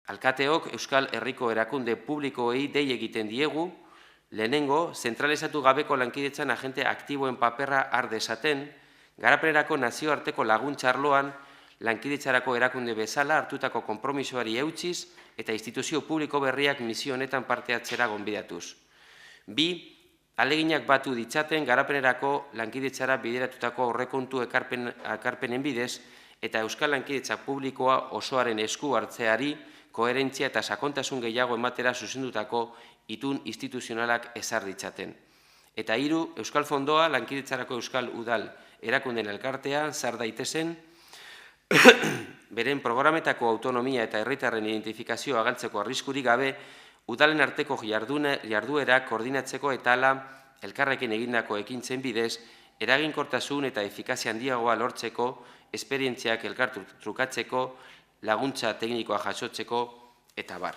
Alkateok Euskal Herriko erakunde publikoei dei egiten diegu, lehenengo, zentralizatu gabeko lankidetzan agente aktiboen paperra har dezaten, garapenerako nazioarteko laguntza arloan, lankidetzarako erakunde bezala hartutako konpromisoari eutsiz eta instituzio publiko berriak misio honetan parte hartzera gonbidatuz. 2. Ahaleginak batu ditzaten garapenerako lankidetzara bideratutako aurrekontu ekarpenen bidez eta Euskal Lankidetza publikoa osoaren esku hartzeari koherentzia eta sakontasun gehiago ematera zuzendutako itun instituzionalak ezar ditzaten. Eta 3. Euskal Fondoa Lankidetzarako Euskal Udal erakunden elkartean zar daitezen, beren programetako autonomia eta herritarren identifikazioa galtzeko arriskurik gabe, udalen arteko jarduera koordinatzeko eta hala elkarrekin egindako ekintzen bidez, eraginkortasun eta efikazia handiagoa lortzeko, esperientziak elkartu trukatzeko, laguntza teknikoa jasotzeko eta bar.